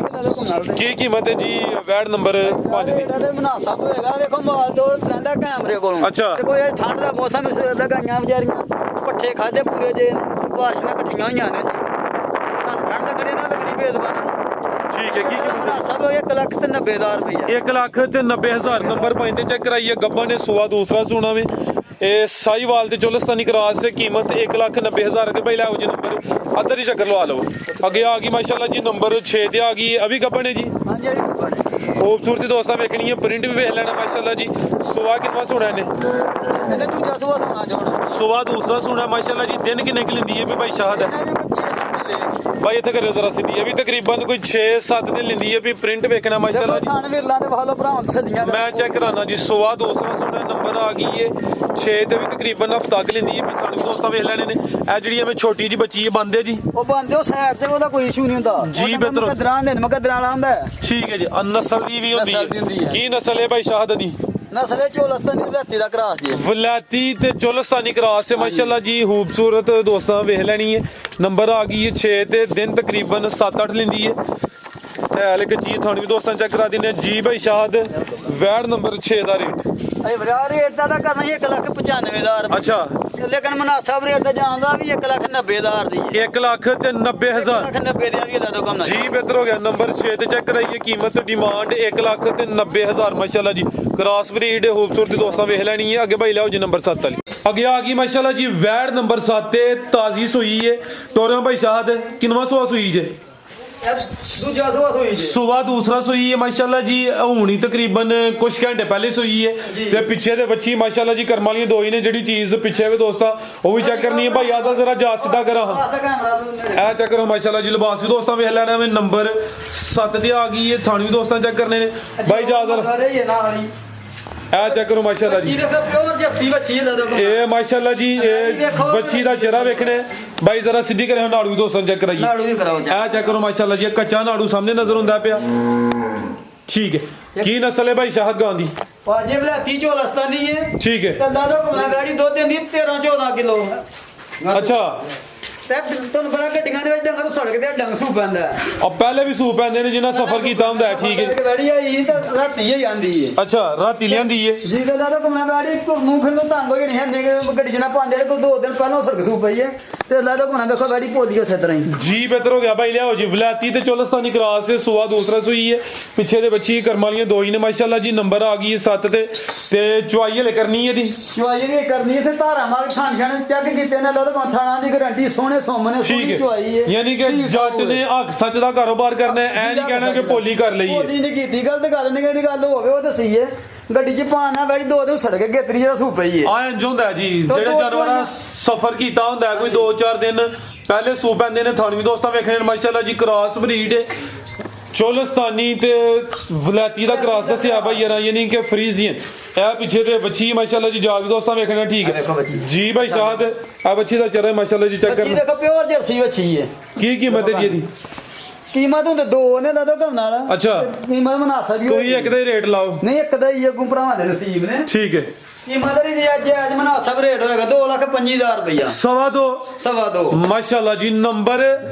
ਕੀ ਕੀਮਤ ਹੈ ਜੀ ਵੈਟ ਨੰਬਰ 5 ਦੀ ਇਹਦੇ ਮਨਾਸਾ ਹੋਏਗਾ ਵੇਖੋ ਮਾਲ ਤੋਂ ਰਹਿੰਦਾ ਕੈਮਰੇ ਕੋਲੋਂ ਅੱਛਾ ਤੇ ਕੋਈ ਠੰਡ ਦਾ ਮੌਸਮ ਲਗਾਈਆਂ ਵਿਚਾਰੀਆਂ ਪੱਠੇ ਖਾਦੇ ਪੂਰੇ ਜੇ ਬਾਰਿਸ਼ਾਂ ਇਕੱਠੀਆਂ ਹੋਈਆਂ ਨੇ ਸਾਨੂੰ ਠੰਡ ਲੱਗਣੀ ਨਾ ਲੱਗਣੀ ਬੇਜ਼ਬਾਨ ਠੀਕ ਹੈ ਕੀ ਕੀਮਤ ਮਨਾਸਾ 1,90,000 ਰੁਪਇਆ 1 ਲੱਖ ਤੇ 90,000 ਨੰਬਰ 5 ਤੇ ਚੈੱਕ ਕਰਾਈਏ ਗੱਬਾ ਨੇ ਸੁਆ ਦੂਸਰਾ ਸੁਣਾ ਵੇ ਇਹ ਸਾਈਵਾਲ ਤੇ ਚੋਲਸਤਾਨੀ ਕ੍ਰਾਸ ਤੇ ਕੀਮਤ 1,90,000 ਅੱਗੇ ਭਾਈ ਲਾਓ ਜੀ ਨੰਬਰ ਅੱਧਰ ਹੀ ਚੱਕਰ ਲਵਾ ਲਓ ਅੱਗੇ ਆ ਗਈ ਮਾਸ਼ਾਅੱਲਾ ਜੀ ਨੰਬਰ 6 ਤੇ ਆ ਗਈ ਅਭੀ ਗੱਬਾ ਨੇ ਜੀ ਹਾਂਜੀ ਇਹ ਕੱਪੜੇ ਖੂਬਸੂਰਤੀ ਦੋਸਤਾਂ ਵੇਖਣੀ ਹੈ ਪ੍ਰਿੰਟ ਵੀ ਵੇਖ ਲੈਣਾ ਮਾਸ਼ਾਅੱਲਾ ਜੀ ਸੁਆ ਕਿੰਨਾ ਸੋਹਣਾ ਨੇ ਇਹਨੇ ਦੂਜਾ ਸੁਆ ਸੁਣਾ ਜਾਣਾ ਸੁਆ ਦੂਸਰਾ ਸੋਹਣਾ ਮਾਸ਼ਾਅੱਲਾ ਜੀ ਦਿਨ ਕਿੰਨੇ ਕਿ ਲੈਂਦੀ ਹੈ ਵੀ ਭਾਈ ਸ਼ਾਹਦ ਭਾਈ ਇੱਥੇ ਕਰਿਓ ਜ਼ਰਾ ਸਿੱਧੀ ਇਹ ਵੀ ਤਕਰੀਬਨ ਕੋਈ 6-7 ਦਿਨ ਲੈਂਦੀ ਹੈ ਵੀ ਪ੍ਰਿੰਟ ਵੇਖਣਾ ਮਾਸ਼ਾਅੱਲਾ ਜੀ ਖਾਨ ਵੀਰਲਾਂ ਦੇ ਭਾਲੋ ਭਰਾਵਾਂ ਤਸੱਲੀਆਂ ਮੈਂ ਚੈੱਕ ਕਰਾਣਾ ਜੀ ਸੁਆ ਦੂਸਰਾ ਸੋਹਣਾ ਨੰਬਰ ਆ ਗਈ ਹੈ 6 ਤੇ ਵੀ ਤਕਰੀਬਨ ਹਫਤਾ ਕਿ ਲੈਂਦੀ ਹੈ ਵੀ ਖਾਣ ਦੋਸਤਾਂ ਵੇਖ ਲੈਣੇ ਨੇ ਇਹ ਜਿਹੜੀ ਮੈਂ ਛੋਟੀ ਜੀ ਬੱਚੀ ਹੈ ਬੰਦੇ ਜੀ ਉਹ ਬੰਦੇ ਉਹ ਸਾਈਡ ਤੇ ਉਹਦਾ ਕੋਈ ਇਸ਼ੂ ਨਹੀਂ ਹੁੰਦਾ ਜੀ ਬਿਹਤਰ ਮਕਦਰਾਂ ਦੇ ਮਕਦਰਾਂ ਵਾਲਾ ਹੁੰਦਾ ਠੀਕ ਹੈ ਜੀ ਨਸਲ ਦੀ ਵੀ ਹੁੰਦੀ ਹੈ ਕੀ ਨਸਲ ਹੈ ਭਾਈ ਸ਼ਾਹਦ ਦੀ ਨਸਲੇ ਚੋਲਸਤਾਨੀ ਵਲਾਤੀ ਦਾ ਕਰਾਸ ਜੀ ਵਲਾਤੀ ਤੇ ਚੋਲਸਤਾਨੀ ਕਰਾਸ ਹੈ ਮਾਸ਼ਾਅੱਲਾ ਜੀ ਖੂਬਸੂਰਤ ਦੋਸਤਾਂ ਵੇਖ ਲੈਣੀ ਹੈ ਨੰਬਰ ਆ ਗਈ ਹੈ 6 ਤੇ ਦਿਨ ਤਕਰੀਬਨ 7-8 ਲੈਂਦੀ ਹੈ ਹਲੇ ਕਿ ਜੀ ਤੁਹਾਨੂੰ ਵੀ ਦੋਸਤਾਂ ਚੈੱਕ ਕਰਾ ਦਿੰਦੇ ਜੀ ਭਾਈ ਸ਼ਾਹਦ ਵੈਟ ਨੰਬਰ 6 ਦਾ ਰੇਟ ਅਰੇ ਵੀਰਾ ਰੇਟ ਦਾ ਤਾਂ ਕਰਨਾ ਹੀ 1,95,000 ਅੱਛਾ ਲੇਕਿਨ ਮਨਾਸਬ ਰੇਟ ਦਾ ਜਾਂਦਾ ਵੀ 1,90,000 ਦੀ 1 ਲੱਖ ਤੇ 90,000 1,90,000 ਦੀ ਇਹਦਾ ਤਾਂ ਕੰਮ ਜੀ ਬਿਹਤਰ ਹੋ ਗਿਆ ਨੰਬਰ 6 ਤੇ ਚੈੱਕ ਕਰਾਈਏ ਕੀਮਤ ਡਿਮਾਂਡ 1 ਲੱਖ ਤੇ 90,000 ਮਾਸ਼ਾਅੱਲਾ ਜੀ ਕ੍ਰਾਸ ਬਰੀਡ ਖੂਬਸੂਰਤੀ ਦੋਸਤਾਂ ਵੇਖ ਲੈਣੀ ਹੈ ਅੱਗੇ ਭਾਈ ਲਿਆਓ ਜੀ ਨੰਬਰ 7 ਵਾਲੀ ਅੱਗੇ ਆ ਗਈ ਮਾਸ਼ਾਅੱਲਾ ਜੀ ਵੈਟ ਨੰਬਰ 7 ਤੇ ਤਾਜ਼ੀ ਸੂਈ ਹੈ ਟੋਰਿਓ ਭਾਈ ਸ਼ਾਹਦ ਕਿੰਨਵਾਂ ਸੂਆ ਸੂਈ ਜੇ ਦੂਜਾ ਸੁਆ ਸੋਈ ਜੀ ਸੁਆ ਦੂਸਰਾ ਸੂਈ ਹੈ ਮਾਸ਼ਾਅੱਲਾ ਜੀ ਹੁਣੀ ਤਕਰੀਬਨ ਕੁਝ ਘੰਟੇ ਪਹਿਲੇ ਸੂਈ ਹੈ ਤੇ ਪਿੱਛੇ ਦੇ ਬੱਚੀ ਮਾਸ਼ਾਅੱਲਾ ਜੀ ਕਰਮ ਵਾਲੀਆਂ ਦੋ ਹੀ ਨੇ ਜਿਹੜੀ ਚੀਜ਼ ਪਿੱਛੇ ਵੇ ਦੋਸਤਾ ਉਹ ਵੀ ਚੈੱਕ ਕਰਨੀ ਹੈ ਭਾਈ ਆਦਾ ਜ਼ਰਾ ਜਾ ਸਿੱਧਾ ਕਰਾਂ ਇਹ ਚੈੱਕ ਕਰੋ ਮਾਸ਼ਾਅੱਲਾ ਜੀ ਲਿਬਾਸ ਵੀ ਦੋਸਤਾਂ ਵੇਖ ਲੈਣਾ ਵੇ ਨੰਬਰ 7 ਤੇ ਆ ਗਈ ਹੈ ਥਾਣੀ ਵੀ ਦੋਸਤਾਂ ਚੈੱਕ ਕਰਨੇ ਨੇ ਭਾਈ ਜਾਦਰ ਇਹ ਚੈੱਕ ਕਰੋ ਮਾਸ਼ਾਅੱਲਾ ਜੀ ਇਹ ਮਾਸ਼ਾਅੱਲਾ ਜੀ ਇਹ ਬੱਚੀ ਦਾ ਚਿਹਰਾ ਵੇਖਣਾ ਭਾਈ ਜ਼ਰਾ ਸਿੱਧੀ ਕਰੇ ਨਾੜੂ ਵੀ ਦੋਸਤਾਂ ਚੈੱਕ ਕਰਾਈਏ ਇਹ ਚੈੱਕ ਕਰੋ ਮਾਸ਼ਾਅੱਲਾ ਜੀ ਕੱਚਾ ਨਾੜੂ ਸਾਹਮਣੇ ਨਜ਼ਰ ਹੁੰਦਾ ਪਿਆ ਠੀਕ ਹੈ ਕੀ ਨਸਲ ਹੈ ਭਾਈ ਸ਼ਾਹਦ ਗਾਂ ਦੀ ਪਾਜੇ ਬਲਾਤੀ ਚੋਲਸਤਾਨੀ ਹੈ ਠੀਕ ਹੈ ਕੱਲਾ ਲੋ ਕਮਾ ਗਾੜੀ ਦੁੱਧ ਦਿੰਦੀ 13-14 ਕਿਲੋ ਅੱਛਾ ਤੇ ਤੁਹਾਨੂੰ ਪਤਾ ਗੱਡੀਆਂ ਦੇ ਵਿੱਚ ਡੰਗਰ ਸੜਕ ਤੇ ਡੰਗ ਸੂ ਪੈਂਦਾ ਆ ਪਹਿਲੇ ਵੀ ਸੂਪ ਪੈਂਦੇ ਨੇ ਜਿਨ੍ਹਾਂ ਸਫ਼ਰ ਕੀਤਾ ਹੁੰਦਾ ਹੈ ਠੀਕ ਹੈ ਵੈੜੀ ਆਈ ਤਾਂ ਰਾਤੀ ਹੀ ਆਂਦੀ ਹੈ ਅੱਛਾ ਰਾਤੀ ਲਿਆਂਦੀ ਹੈ ਜੀ ਗੱਲਾਂ ਤਾਂ ਕਮਾ ਵੈੜੀ ਨੂੰ ਫਿਰ ਨੂੰ ਤੰਗ ਹੋ ਜਣੀ ਹੈ ਗੱਡੀ ਜਨਾ ਪਾਉਂਦੇ ਕੋ 2 ਦਿਨ ਪਹਿਲਾਂ ਸੜਕ ਸੂ ਪਈ ਹੈ ਤੇ ਅੱਲਾ ਦਾ ਕੋਨਾ ਵੇਖੋ ਬੈੜੀ ਪੋਲੀ ਉਸੇ ਤਰ੍ਹਾਂ ਹੀ जी बेहतर हो गया भाई लियाओ जी वलायती ते चोलस्तानी क्रॉस से सुआ दूसरा सुई है पीछे दे बच्ची करम वालियां दो ही ने माशाल्लाह जी नंबर आ गई है 7 ते चुआई हले करनी है दी ਚੁਆਈ ਦੀ ਕਰਨੀ ਹੈ ਤੇ ਧਾਰਾ ਮਾਰ ਖਾਣ ਖਾਣ ਚੈੱਕ ਕੀਤੇ ਨੇ ਅੱਲਾ ਦਾ ਕੋਨਾ ਥਾਣਾ ਦੀ ਗਾਰੰਟੀ ਸੋਹਣੇ ਸੋਮਨੇ ठीक ਸੋਹਣੀ ਚੁਆਈ है ਹੈ यानी कि जट ने हक सच दा कारोबार करना है ऐ नहीं कहना कि पोली कर लईए ਪੋਲੀ ਨਹੀਂ ਕੀਤੀ ਗਲਤ ਗੱਲ ਨਹੀਂ ਕਿਹੜੀ ਗੱਲ ਹੋਵੇ ਉਹ ਦੱਸੀ ਹੈ ਗੱਡੀ 'ਚ ਪਾਣਾ ਬੈੜੀ ਦੋ ਦੇ ਸੜ ਕੇ ਗੇਤਰੀ ਜਿਹੜਾ ਸੂ ਪਈ ਹੈ ਆ ਇੰਜ ਹੁੰਦਾ ਜੀ तो ਜਿਹੜੇ दो ਜਾਨਵਰਾਂ चुआइयां- ਸਫ਼ਰ ਕੀਤਾ ਹੁੰਦਾ ਹੈ, ਕੋਈ 2-4 ਦਿਨ ਪਹਿਲੇ ਸੂ ਪੈਂਦੇ ਨੇ ਥਾਨਵੀ ਦੋਸਤਾਂ ਵੇਖਣੇ ਨੇ ਮਾਸ਼ਾਅੱਲਾ ਜੀ ਕ੍ਰਾਸ ਬਰੀਡ ਚੋਲਸਤਾਨੀ ਤੇ ਵਲਾਇਤੀ ਦਾ ਕ੍ਰਾਸ ਦੱਸਿਆ ਭਾਈ ਯਾਰ ਯਾਨੀ ਕਿ ਫਰੀਜ਼ੀਅਨ ਇਹ ਪਿੱਛੇ ਤੇ ਬੱਚੀ ਮਾਸ਼ਾਅੱਲਾ ਜੀ ਜਾ ਵੀ ਦੋਸਤਾਂ ਵੇਖਣਾ ਠੀਕ ਆ ਦੇਖੋ ਹੈ ਬੱਚੀ। ਜੀ ਭਾਈ ਸ਼ਾਹਦ ਆ ਬੱਚੀ ਦਾ ਚਿਹਰਾ ਮਾਸ਼ਾਅੱਲਾ ਜੀ ਚੈੱਕ ਬੱਚੀ ਕਰਨਾ ਦੇਖੋ ਪਿਓਰ ਜਰਸੀ ਬੱਚੀ ਹੈ ਕੀ ਕੀਮਤ ਹੈ ਜੀ ਇਹਦੀ ਕੀਮਤ ਹੁੰਦੇ ਦੋ ਨੇ ਲਾ ਦੋ ਕੰਮ ਨਾਲ ਅੱਛਾ। ਤੇ ਕੀਮਤ ਮਨਾਸਾ ਵੀ ਤੁਸੀਂ ਇੱਕ ਦਾ ਹੀ ਰੇਟ ਲਾਓ ਨਹੀਂ ਇੱਕ ਦਾ ਹੀ ਅੱਗੋਂ ਭਰਾਵਾਂ ਦੇ ਨਸੀਬ ਨੇ ਠੀਕ ਹੈ ਕੀਮਤ ਦੀ ਅੱਜ ਮਨਾਸਬ ਰੇਟ ਹੋਏਗਾ 2,25,000 ਰੁਪਇਆ ਸਵਾ ਦੋ ਸਵਾ ਦੋ ਮਾਸ਼ਾਅੱਲਾ ਜੀ ਨੰਬਰ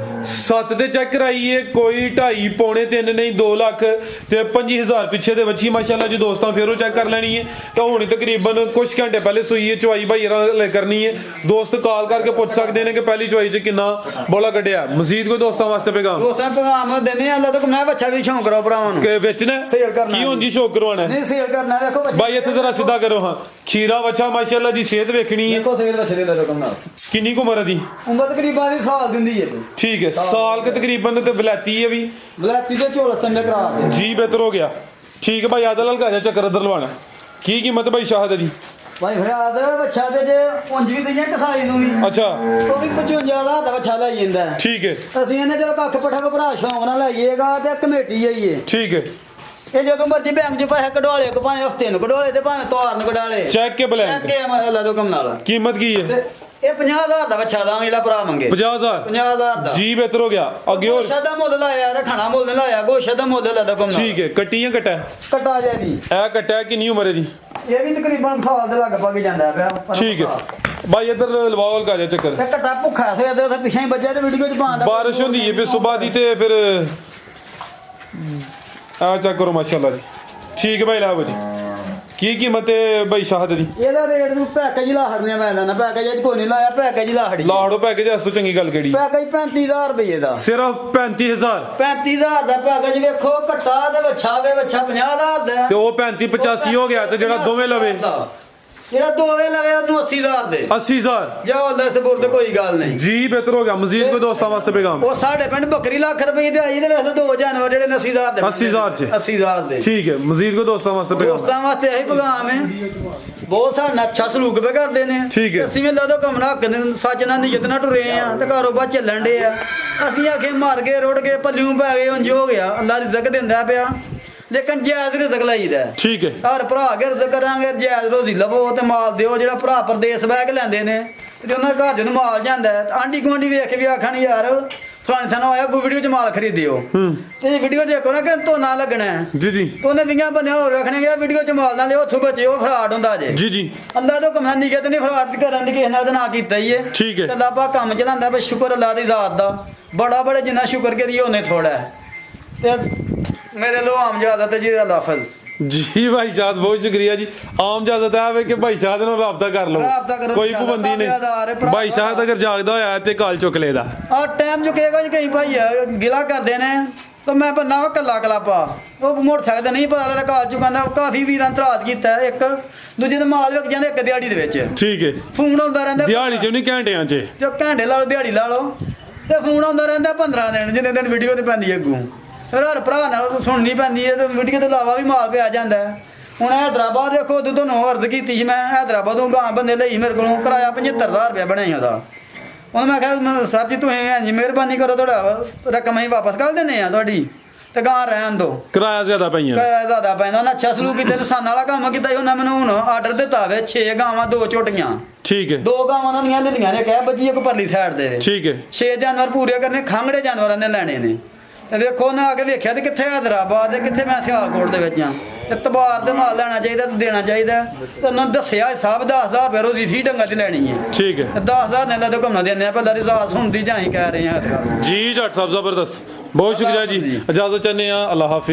7 ਤੇ ਚੈੱਕ ਕਰਾਈਏ ਕੋਈ 2.5 ਪੌਣੇ 3 ਨਹੀਂ 2 ਲੱਖ ਤੇ 25,000 ਪਿੱਛੇ ਦੇ ਬੱਚੀ ਮਾਸ਼ਾਅੱਲਾ ਜੀ ਦੋਸਤਾਂ ਫੇਰੋ ਚੈੱਕ ਕਰ ਲੈਣੀ ਹੈ ਤਾਂ ਹੁਣ ਤਕਰੀਬਨ ਕੁਝ ਘੰਟੇ ਪਹਿਲੇ ਸੂਈ ਹੈ ਚੁਆਈ ਭਾਈ ਲੈ ਕਰਨੀ ਹੈ ਦੋਸਤ ਕਾਲ ਕਰਕੇ ਪੁੱਛ ਸਕਦੇ ਨੇ ਕਿ ਪਹਿਲੀ ਚੁਆਈ 'ਚ ਕਿੰਨਾ ਬੋਲਾ ਕੱਢਿਆ ਮਜ਼ੀਦ ਕੋਈ ਦੋਸਤਾਂ ਵਾਸਤੇ ਪੈਗਾਮ ਦੋਸਤਾਂ ਪੈਗਾਮ ਦਿੰਦੇ ਆ ਅੱਲਾ ਤੋਂ ਮੈਂ ਬੱਚਾ ਵੀ ਸ਼ੌਂਕ ਕਰੋ ਭਰਾਵਾਂ ਨੂੰ ਕਿ ਵੇਚਣਾ ਸੇਲ ਕਰਨਾ ਕੀ ਹੁਣ ਜੀ ਸ਼ੌਕ ਕਰਵਾਉਣਾ ਹੈ? ਨਹੀਂ ਸੇਲ ਕਰਨਾ ਵੇਖੋ ਬੱਚਾ ਭਾਈ ਇੱਥੇ ਜ਼ਰਾ ਸਿੱਧਾ ਕਰੋ ਹਾਂ ਖੀਰਾ ਬੱਚਾ ਮਾਸ਼ਾਅੱਲਾ ਜੀ ਸਿਹਤ ਵੇਖਣੀ ਹੈ ਦੇਖੋ ਸੇਲ ਬੱਚੇ ਦੇ ਲੈ ਕੰਮ ਨਾਲ ਕਿੰਨੀ ਕੁ ਉਮਰ ਹੈ ਦੀ ਉਮਰ ਤਕਰੀਬਨ ਦੀ ਸਾਲ ਦੀ ਹੁੰਦੀ ਹੈ ਠੀਕ ਹੈ ਸਾਲ ਕੇ ਤਕਰੀਬਨ ਤੇ ਵਲਾਇਤੀ ਹੈ ਵੀ ਬਲੈਤੀ ਦੇ ਝੋਲਸਤਨ ਦੇ ਕਰਾ ਦੇ ਜੀ ਬਿਹਤਰ ਹੋ ਗਿਆ ਠੀਕ ਹੈ ਭਾਈ ਆਦਲ ਹਲਕਾ ਜਾ ਚੱਕਰ ਅਦਰ ਲਵਾਣਾ ਕੀ ਕੀਮਤ ਭਾਈ ਸ਼ਾਹਦ ਦੀ ਭਾਈ ਫਰਿਆਦ ਬੱਚਾ ਤੇ ਜੇ ਉਂਝ ਵੀ ਦਈਏ ਕਸਾਈ ਨੂੰ ਵੀ ਅੱਛਾ ਉਹ ਵੀ 55,000 ਦਾ ਬੱਚਾ ਲਈ ਜਾਂਦਾ ਹੈ। ਠੀਕ ਹੈ ਅਸੀਂ ਇਹਨੇ ਚਲੋ ਕੱਖ ਪੱਠਾ ਕੋ ਭਰਾ ਸ਼ੌਂਕ ਨਾਲ ਲਾਈਏਗਾ ਤੇ ਕਮੇਟੀ ਆਈਏ ਠੀਕ ਹੈ ਇਹ ਜਦੋਂ ਮਰਜੀ ਬੈਂਕ 'ਚ ਪੈਸੇ ਕਢਵਾਲੇ ਕੋ ਭਾਵੇਂ ਹਫਤੇ ਨੂੰ ਕਢਵਾਲੇ ਤੇ ਭਾਵੇਂ ਤਵਾਰ ਨੂੰ ਕਢਾਲੇ ਚੈੱਕ ਕੇ ਬਲੈਂਕ ਕੇ ਅੱਲਾ ਤੋਂ ਕੰਮ ਨਾਲ ਕੀਮਤ ਕੀ ਹੈ ਤੇ ਇਹ 50,000 ਦਾ ਬੱਚਾ ਦਾਂਗੇ ਜਿਹੜਾ ਭਰਾ ਮੰਗੇ 50,000 50,000 ਦਾ ਜੀ ਬਿਹਤਰ ਹੋ ਗਿਆ ਅੱਗੇ ਹੋਰ ਗੋਸ਼ਾ ਦਾ ਮੁੱਲ ਲਾਇਆ ਰਖਣਾ ਮੁੱਲ ਨਹੀਂ ਲਾਇਆ ਗੋਸ਼ਾ ਦਾ ਮੁੱਲ ਲੱਦਾ ਕੰਮ ਨਾਲ ਠੀਕ ਹੈ ਕੱਟੀਆਂ ਕਟਾ ਕਟਾ ਜਾ ਵੀ ਇਹ ਕਟਾ ਕਿੰਨੀ ਉਮਰ ਹੈ ਜੀ ਇਹ ਵੀ ਤਕਰੀਬਨ ਸਾਲ ਦੇ ਲਗਭਗ ਜਾਂਦਾ ਪਿਆ ਠੀਕ ਹੈ ਭਾਈ ਇੱਧਰ ਲਵਾਓ ਹਲਕਾ ਜਾ ਚੱਕਰ ਤੇ ਘਟਾ ਭੁੱਖਾ ਹੋਇਆ ਤੇ ਉਹਦੇ ਪਿੱਛੇ ਹੀ ਵੱਜਿਆ ਤੇ ਵੀਡੀਓ 'ਚ ਪਾਉਂਦਾ ਬਾਰਿਸ਼ ਹੁੰਦੀ ਹੈ ਫਿਰ ਸਵੇਰ ਦੀ ਤੇ ਫਿਰ ਆ ਚੈੱਕ ਕਰੋ ਮਾਸ਼ਾਅੱਲਾ ਜੀ ਠੀਕ ਹੈ ਭਾਈ ਲਾਓ ਜੀ ਕੀ ਕੀਮਤ ਹੈ ਭਾਈ ਸ਼ਾਹਦ ਦੀ ਇਹਦਾ ਰੇਟ ਨੂੰ ਪੈਕੇਜ ਲਾਹੜਨੇ ਮੈਂ ਨਾ ਪੈਕੇਜ ਚ ਕੋਈ ਨਹੀਂ ਲਾਇਆ ਪੈਕੇਜ ਲਾਹੜੀ ਲਾੜੋ ਪੈਕੇਜ ਐਸੋ ਚੰਗੀ ਗੱਲ ਕਿਹੜੀ ਪੈਕੇਜ 35,000 ਰੁਪਏ ਦਾ ਸਿਰਫ 35,000 35,000 ਦਾ ਪੈਕੇਜ ਵੇਖੋ ਘਟਾ ਤੇ ਵੱਛਾ ਵੇ ਵੱਛਾ 50,000 ਦਾ ਤੇ ਉਹ 35 85 ਹੋ ਗਿਆ ਤੇ ਜਿਹੜਾ ਦੋਵੇਂ ਲਵੇ ਜਿਹੜਾ ਦੋਵੇਂ ਲਵੇ ਉਹਨੂੰ 80,000 ਦੇ 80,000 ਜਾਓ ਅੱਲਾ ਸਬੂਰ ਤੇ ਕੋਈ ਗੱਲ ਨਹੀਂ ਜੀ ਬਿਹਤਰ ਹੋ ਗਿਆ ਮਜ਼ੀਦ ਕੋਈ ਦੋਸਤਾਂ ਵਾਸਤੇ ਪੈਗਾਮ ਉਹ ਸਾਡੇ ਪਿੰਡ ਬੱਕਰੀ ਲੱਖ ਰੁਪਏ ਦੇ ਆਈ ਤੇ ਵੇਖ ਲਓ ਦੋ ਜਾਨਵਰ ਜਿਹੜੇ 80,000 ਦੇ 80,000 ਚ 80,000 ਦੇ ਠੀਕ ਹੈ ਮਜ਼ੀਦ ਕੋਈ ਦੋਸਤਾਂ ਵਾਸਤੇ ਪੈਗਾਮ ਦੋਸਤਾਂ ਵਾਸਤੇ ਇਹੀ ਪੈਗਾਮ ਹੈ ਬਹੁਤ ਸਾਡਾ ਅੱਛਾ ਸਲੂਕ ਵੀ ਕਰਦੇ ਨੇ ਠੀਕ ਹੈ। ਅਸੀਂ ਵੀ ਲਾਦੋ ਕੰਮ ਨਾ ਹੱਕ ਦੇ ਸੱਚ ਨਾਲ ਨੀਅਤ ਨਾਲ ਟੁਰੇ ਆ ਤੇ ਕਾਰੋਬਾਰ ਚੱਲਣ ਡੇ ਆ ਅਸੀਂ ਆਖੇ ਮਾਰ ਕੇ ਰੁੜ ਕੇ ਪੱਲਿਓਂ ਪੈ ਗਏ ਉਂਝ ਹੋ ਗਿਆ ਅੱਲਾ ਰਿਜ਼ਕ ਦਿੰਦਾ ਪਿਆ ਲੇਕਿਨ ਜਾਇਜ਼ ਰਿਜ਼ਕ ਲਈਦਾ ਠੀਕ ਹੈ ਹਰ ਭਰਾ ਕੇ ਰਿਜ਼ਕ ਕਰਾਂਗੇ ਜਾਇਜ਼ ਰੋਜ਼ੀ ਲਵੋ ਤੇ ਮਾਲ ਦਿਓ ਜਿਹੜਾ ਭਰਾ ਪਰਦੇਸ ਬਹਿ ਕੇ ਲੈਂਦੇ ਨੇ ਤੇ ਉਹਨਾਂ ਘਰ ਦੇ ਨੂੰ ਮਾਲ ਜਾਂਦਾ ਆਂਢੀ ਗੁਆਂਢੀ ਵੇਖ ਕੇ ਵੀ ਆਖਣ ਯਾਰ ਫਲਾਣੇ ਥਾਂ ਆਇਆ ਕੋਈ ਵੀਡੀਓ 'ਚ ਮਾਲ ਖਰੀਦਿਓ ਤੇ ਵੀਡੀਓ ਦੇਖੋ ਨਾ ਕਿ ਧੋਨਾ ਲੱਗਣਾ ਹੈ ਜੀ ਜੀ ਤੇ ਉਹਨੇ 20 ਬੰਦੇ ਹੋਰ ਰੱਖਣੇ ਗਿਆ ਵੀਡੀਓ 'ਚ ਮਾਲ ਨਾਲ ਉੱਥੋਂ ਬਚੇ ਉਹ ਫਰਾਡ ਹੁੰਦਾ ਜੇ ਜੀ ਜੀ ਅੱਲਾ ਤੋਂ ਕਮਨਾ ਨਿਗਤ ਨਹੀਂ ਫਰਾਡ ਕਰਨ ਦੀ ਕਿਸੇ ਨਾਲ ਉਹਦਾ ਨਾ ਕੀਤਾ ਹੀ ਹੈ ਠੀਕ ਹੈ। ਤੇ ਅੱਲਾ ਪਾ ਕੰਮ ਚਲਾਉਂਦਾ ਬਸ ਸ਼ੁਕਰ ਅੱਲਾ ਦੀ ਜ਼ਾਤ ਦਾ ਬੜਾ ਬੜਾ ਜਿੰਨਾ ਸ਼ੁਕਰ ਕਰੀਏ ਉਹਨੇ ਥੋੜਾ ਹੈ ਤੇ ਮੇਰੇ ਲੋ ਆਮ ਜ਼ਿਆਦਾ ਜੀ ਲਫ਼ਜ਼ ਜੀ ਭਾਈ ਸ਼ਾਹਦ ਬਹੁਤ ਸ਼ੁਕਰੀਆ ਜੀ ਆਮ ਇਜਾਜ਼ਤ ਹੈ ਕਿ ਭਾਈ ਸ਼ਾਹਦ ਨਾਲ ਰਾਬਤਾ ਕਰ ਰਾਬਤਾ ਲਓ ਕਰੋ, ਕੋਈ ਸ਼ਾਹਦ ਪਾਬੰਦੀ ਨਹੀਂ ਤਾਬੇਦਾਰ ਹੈ, ਭਰਾ ਭਾਈ ਸ਼ਾਹਦ ਅਗਰ ਜਾਗਦਾ ਹੋਇਆ ਤੇ ਕਾਲ ਚੁੱਕ ਲੇਦਾ ਆ ਟਾਈਮ ਚੁੱਕੇਗਾ ਜੀ ਕਈ ਭਾਈ ਗਿਲਾ ਕਰਦੇ ਨੇ ਤਾਂ ਮੈਂ ਬੰਦਾ ਵਾ ਕੱਲਾ ਕਲਾਪਾ ਉਹ ਮੋਟਰਸਾਈਕਲ ਨਹੀਂ ਪਤਾ ਲੱਗਦਾ ਕਾਲ ਚੁਕਾਂਦਾ ਕਾਫੀ ਵੀਰਾਂ ਤਰਾਜ਼ ਕੀਤਾ ਇੱਕ ਦੂਜੇ ਦੇ ਮਾਲ ਵਿਕ ਜਾਂਦੇ ਇੱਕ ਦਿਹਾੜੀ ਦੇ ਵਿੱਚ ਠੀਕ ਹੈ ਫੋਨ ਆਉਂਦਾ ਰਹਿੰਦਾ ਦਿਹਾੜੀ ਚ ਨਹੀਂ ਘੰਟਿਆਂ ਚ ਜੋ ਘੰਟੇ ਲਾ ਲਓ ਦਿਹਾੜੀ ਲਾ ਲਓ ਤੇ ਫੋਨ ਆਉਂਦਾ ਰਹਿੰਦਾ 15 ਦਿਨ ਜਿੰਨੇ ਦਿਨ ਵੀਡੀਓ ਤੇ ਪੈਂਦੀ ਅੱਗੋਂ ਫਿਰ ਹਰ ਭਰਾ ਨਾਲ ਸੁਣਨੀ ਪੈਂਦੀ ਹੈ ਤੇ ਵੀਡੀਓ ਤੋਂ ਇਲਾਵਾ ਵੀ ਮਾਲ ਪਿਆ ਜਾਂਦਾ ਹੈ। ਹੁਣ ਹੈਦਰਾਬਾਦ ਵੇਖੋ ਉਦੋਂ ਤੁਹਾਨੂੰ ਅਰਜ਼ ਕੀਤੀ ਸੀ ਮੈਂ ਹੈਦਰਾਬਾਦੋਂ ਗਾਂ ਬੰਦੇ ਲਈ ਮੇਰੇ ਕੋਲੋਂ ਕਿਰਾਇਆ 75,000 ਰੁਪਇਆ ਬਣਾਈ ਉਹਦਾ ਉਹਨੇ ਮੈਂ ਕਿਹਾ ਸਰ ਜੀ ਤੁਸੀਂ ਹਾਂਜੀ ਮਿਹਰਬਾਨੀ ਕਰੋ ਤੁਹਾਡਾ ਰਕਮ ਅਸੀਂ ਵਾਪਸ ਕਰ ਦਿੰਦੇ ਆ ਤੁਹਾਡੀ ਤੇ ਗਾਂ ਰਹਿਣ ਦੋ ਕਿਰਾਇਆ ਜ਼ਿਆਦਾ ਪਈਆਂ ਕਿਰਾਇਆ ਜ਼ਿਆਦਾ ਪੈਂਦਾ ਉਹਨਾਂ ਅੱਛਾ ਸਲੂਕ ਕੀਤੇ ਨੁਕਸਾਨ ਵਾਲਾ ਕੰਮ ਕੀਤਾ ਸੀ ਉਹਨਾਂ ਮੈਨੂੰ ਹੁਣ ਆਰਡਰ ਦਿੱਤਾ ਵੇ 6 ਗਾਵਾਂ 2 ਝੋਟੀਆਂ ਠੀਕ ਹੈ 2 ਗਾਵਾਂ ਉਹਨਾਂ ਦੀਆਂ ਲਿਲੀਆਂ ਨੇ ਕਹਿ ਬੱਜੀ ਇੱਕ ਪਰਲੀ ਸਾਈਡ ਦੇ ਠੀਕ ਹੈ 6 ਜਾਨਵਰ ਪੂਰੇ ਕਰਨੇ ਖੰਗੜੇ ਜਾਨਵਰਾਂ ਦੇ ਲੈਣੇ ਨੇ ਤੇ ਵੇਖੋ ਉਹਨੇ ਆ ਕੇ ਵੇਖਿਆ ਤੇ ਕਿੱਥੇ ਹੈਦਰਾਬਾਦ ਤੇ ਕਿੱਥੇ ਮੈਂ ਸਿਆਲਕੋਟ ਦੇ ਵਿੱਚ ਆ ਤੇ ਤਬਾਰ ਦੇ ਮਾਲ ਲੈਣਾ ਚਾਹੀਦਾ ਤੇ ਦੇਣਾ ਚਾਹੀਦਾ ਤੇ ਉਹਨਾਂ ਨੂੰ ਦੱਸਿਆ ਹਿਸਾਬ 10,000 ਰੁਪਏ ਰੋਜ਼ੀ ਫੀ ਡੰਗਾ ਤੇ ਲੈਣੀ ਹੈ ਠੀਕ ਹੈ 10,000 ਨੇ ਲਾ ਤੋਂ ਘੁੰਮਣਾ ਦਿੰਦੇ ਆ ਪਹਿਲਾਂ ਰਿਜ਼ਾਤ ਸੁਣਦੀ ਜਾਂ ਹੀ ਕਹਿ ਰਹੇ ਆ ਇਸ ਗੱਲ ਜੀ ਜੱਟ ਸਾਹਿਬ ਜ਼ਬਰਦਸਤ ਬਹੁਤ ਸ਼ੁਕਰੀਆ ਜੀ ਇਜਾਜ਼ਤ ਚਾਹੁੰਦੇ ਆ ਅੱਲਾਹ ਹਾਫਿਜ਼